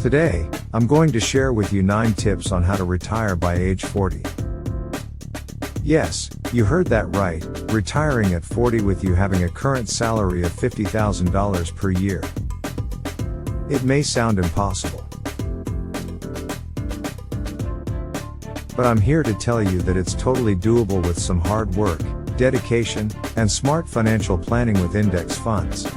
Today, I'm going to share with you 9 tips on how to retire by age 40. Yes, you heard that right, retiring at 40 with you having a current salary of $50,000 per year. It may sound impossible, but I'm here to tell you that it's totally doable with some hard work, dedication, and smart financial planning with index funds.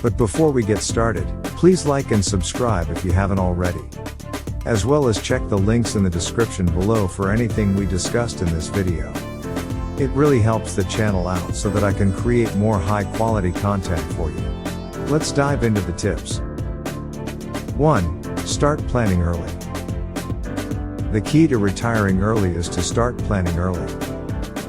But before we get started, please like and subscribe if you haven't already. As well as check the links in the description below for anything we discussed in this video. It really helps the channel out so that I can create more high quality content for you. Let's dive into the tips. 1. Start planning early. The key to retiring early is to start planning early.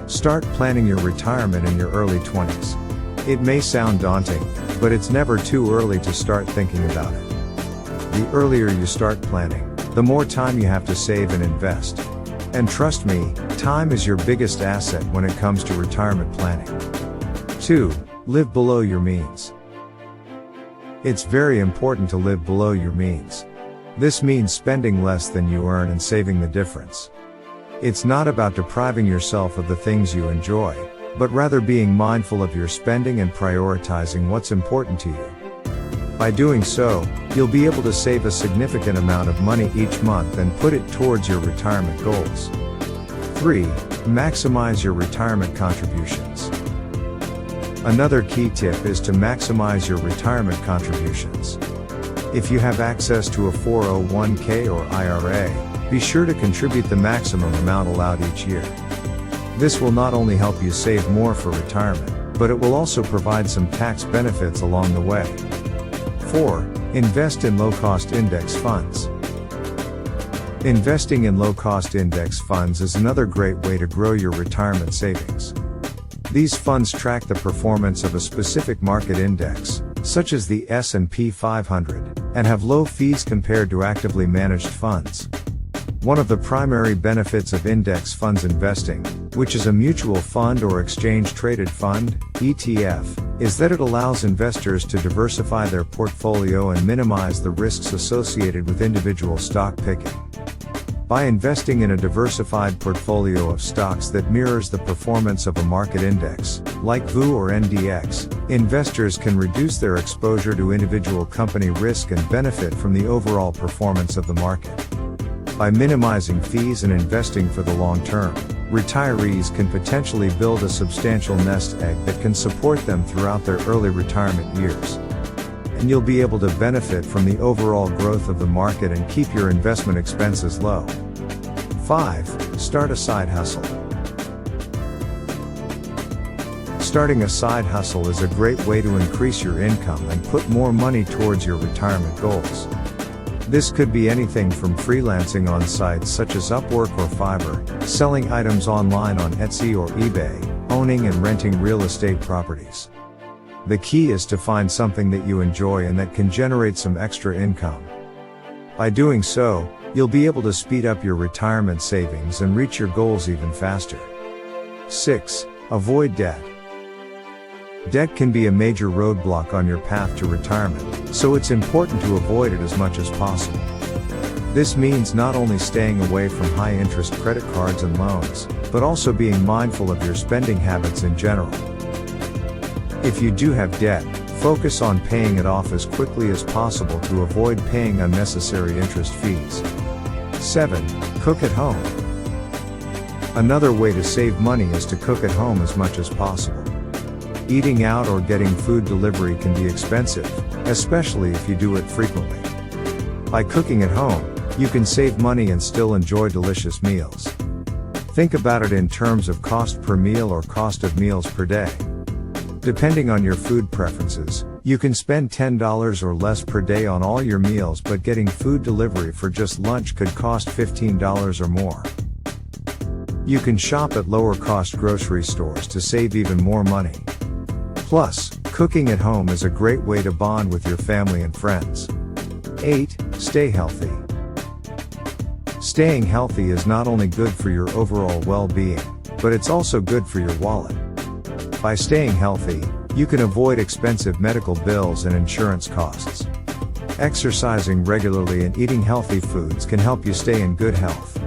Start planning your retirement in your early 20s. It may sound daunting, but it's never too early to start thinking about it. The earlier you start planning, the more time you have to save and invest. And trust me, time is your biggest asset when it comes to retirement planning. 2. Live below your means. It's very important to live below your means. This means spending less than you earn and saving the difference. It's not about depriving yourself of the things you enjoy, but rather being mindful of your spending and prioritizing what's important to you. By doing so, you'll be able to save a significant amount of money each month and put it towards your retirement goals. 3. Maximize your retirement contributions. Another key tip is to maximize your retirement contributions. If you have access to a 401k or IRA, be sure to contribute the maximum amount allowed each year. This will not only help you save more for retirement, but it will also provide some tax benefits along the way. 4. Invest in low-cost index funds. Investing in low-cost index funds is another great way to grow your retirement savings. These funds track the performance of a specific market index, such as the S&P 500, and have low fees compared to actively managed funds. One of the primary benefits of index funds investing, which is a mutual fund or exchange-traded fund, ETF, is that it allows investors to diversify their portfolio and minimize the risks associated with individual stock picking. By investing in a diversified portfolio of stocks that mirrors the performance of a market index, like VU or NDX, investors can reduce their exposure to individual company risk and benefit from the overall performance of the market. By minimizing fees and investing for the long term, retirees can potentially build a substantial nest egg that can support them throughout their early retirement years. And you'll be able to benefit from the overall growth of the market and keep your investment expenses low. 5. Start a side hustle. Starting a side hustle is a great way to increase your income and put more money towards your retirement goals. This could be anything from freelancing on sites such as Upwork or Fiverr, selling items online on Etsy or eBay, owning and renting real estate properties. The key is to find something that you enjoy and that can generate some extra income. By doing so, you'll be able to speed up your retirement savings and reach your goals even faster. 6. Avoid debt. Debt can be a major roadblock on your path to retirement, so it's important to avoid it as much as possible. This means not only staying away from high-interest credit cards and loans, but also being mindful of your spending habits in general. If you do have debt, focus on paying it off as quickly as possible to avoid paying unnecessary interest fees. 7. Cook at home. Another way to save money is to cook at home as much as possible. Eating out or getting food delivery can be expensive, especially if you do it frequently. By cooking at home, you can save money and still enjoy delicious meals. Think about it in terms of cost per meal or cost of meals per day. Depending on your food preferences, you can spend $10 or less per day on all your meals, but getting food delivery for just lunch could cost $15 or more. You can shop at lower cost grocery stores to save even more money. Plus, cooking at home is a great way to bond with your family and friends. 8. Stay healthy. Staying healthy is not only good for your overall well-being, but it's also good for your wallet. By staying healthy, you can avoid expensive medical bills and insurance costs. Exercising regularly and eating healthy foods can help you stay in good health.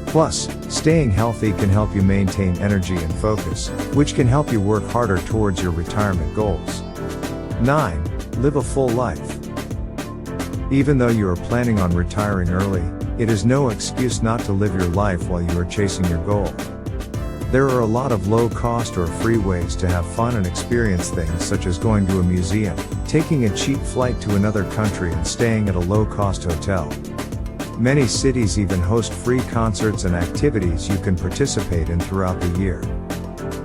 Plus, staying healthy can help you maintain energy and focus, which can help you work harder towards your retirement goals. 9. Live a full life. Even though you are planning on retiring early, it is no excuse not to live your life while you are chasing your goal. There are a lot of low-cost or free ways to have fun and experience things such as going to a museum, taking a cheap flight to another country and staying at a low-cost hotel. Many cities even host free concerts and activities you can participate in throughout the year.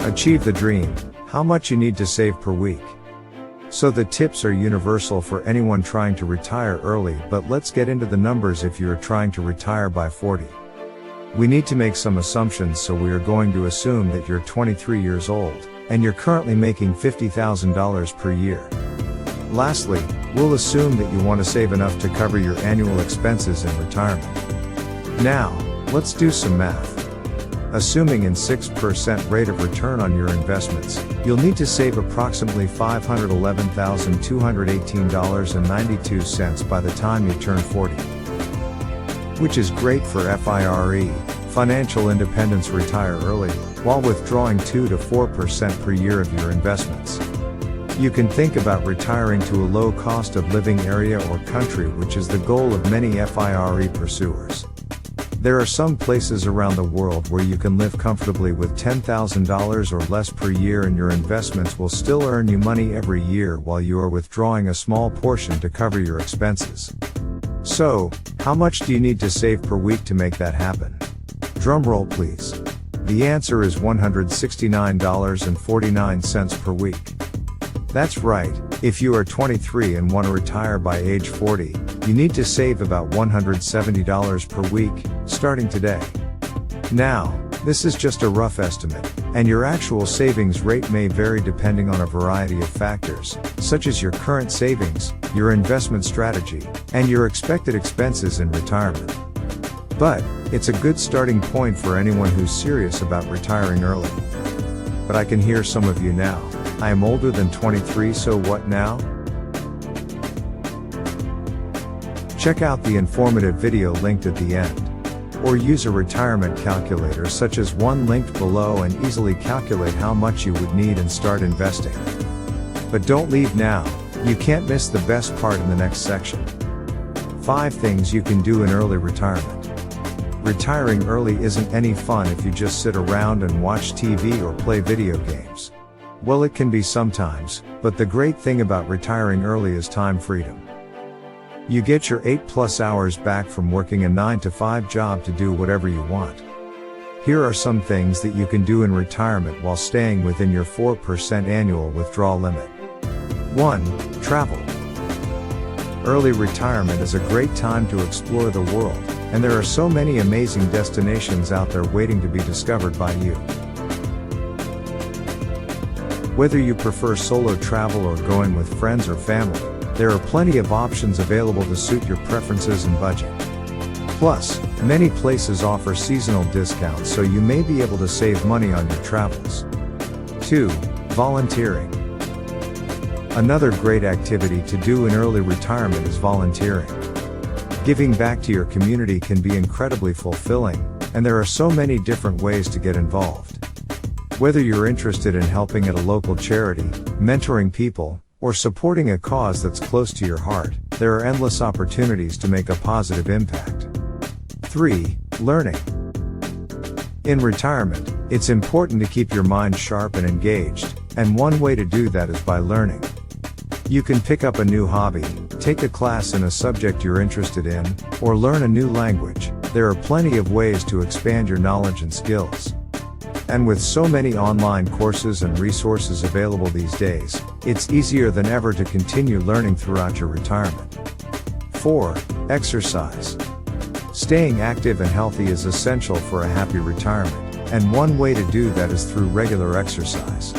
Achieve the dream. How much you need to save per week. So the tips are universal for anyone trying to retire early, but let's get into the numbers if you are trying to retire by 40. We need to make some assumptions, so we are going to assume that you're 23 years old, and you're currently making $50,000 per year. Lastly, we'll assume that you want to save enough to cover your annual expenses in retirement. Now, let's do some math. Assuming in 6% rate of return on your investments, you'll need to save approximately $511,218.92 by the time you turn 40. Which is great for F.I.R.E, financial independence, retire early, while withdrawing 2 to 4% per year of your investments. You can think about retiring to a low cost of living area or country, which is the goal of many F.I.R.E pursuers. There are some places around the world where you can live comfortably with $10,000 or less per year, and your investments will still earn you money every year while you are withdrawing a small portion to cover your expenses. So, how much do you need to save per week to make that happen? Drumroll please. The answer is $169.49 per week. That's right, if you are 23 and want to retire by age 40, you need to save about $170 per week, starting today. Now, this is just a rough estimate, and your actual savings rate may vary depending on a variety of factors, such as your current savings, your investment strategy, and your expected expenses in retirement. But, it's a good starting point for anyone who's serious about retiring early. But I can hear some of you now. I am older than 23, so what now? Check out the informative video linked at the end. Or use a retirement calculator such as one linked below and easily calculate how much you would need and start investing. But don't leave now, you can't miss the best part in the next section. 5 things you can do in early retirement. Retiring early isn't any fun if you just sit around and watch TV or play video games. Well, it can be sometimes, but the great thing about retiring early is time freedom. You get your 8+ hours back from working a 9-to-5 job to do whatever you want. Here are some things that you can do in retirement while staying within your 4% annual withdrawal limit. 1. Travel. Early retirement is a great time to explore the world, and there are so many amazing destinations out there waiting to be discovered by you. Whether you prefer solo travel or going with friends or family, there are plenty of options available to suit your preferences and budget. Plus, many places offer seasonal discounts, so you may be able to save money on your travels. 2. Volunteering. Another great activity to do in early retirement is volunteering. Giving back to your community can be incredibly fulfilling, and there are so many different ways to get involved. Whether you're interested in helping at a local charity, mentoring people, or supporting a cause that's close to your heart, there are endless opportunities to make a positive impact. 3. Learning. In retirement, it's important to keep your mind sharp and engaged, and one way to do that is by learning. You can pick up a new hobby, take a class in a subject you're interested in, or learn a new language. There are plenty of ways to expand your knowledge and skills. And with so many online courses and resources available these days, it's easier than ever to continue learning throughout your retirement. 4. Exercise. Staying active and healthy is essential for a happy retirement, and one way to do that is through regular exercise.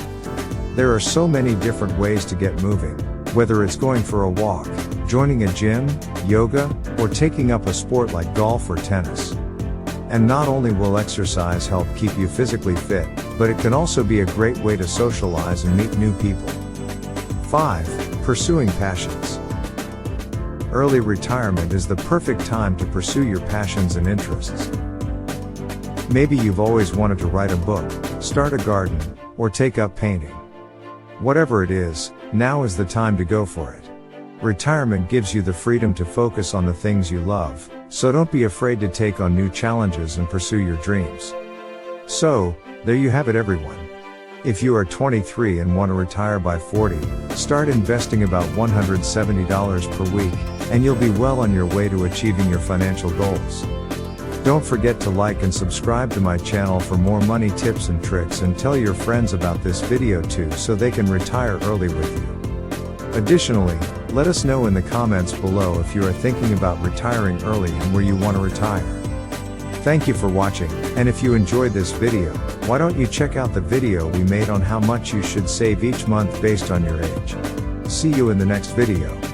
There are so many different ways to get moving, whether it's going for a walk, joining a gym, yoga, or taking up a sport like golf or tennis. And not only will exercise help keep you physically fit, but it can also be a great way to socialize and meet new people. 5. Pursuing passions. Early retirement is the perfect time to pursue your passions and interests. Maybe you've always wanted to write a book, start a garden, or take up painting. Whatever it is, now is the time to go for it. Retirement gives you the freedom to focus on the things you love, so don't be afraid to take on new challenges and pursue your dreams. So, there you have it everyone. If you are 23 and want to retire by 40, start investing about $170 per week, and you'll be well on your way to achieving your financial goals. Don't forget to like and subscribe to my channel for more money tips and tricks, and tell your friends about this video too so they can retire early with you. Additionally, let us know in the comments below if you are thinking about retiring early and where you want to retire. Thank you for watching, and if you enjoyed this video, why don't you check out the video we made on how much you should save each month based on your age. See you in the next video.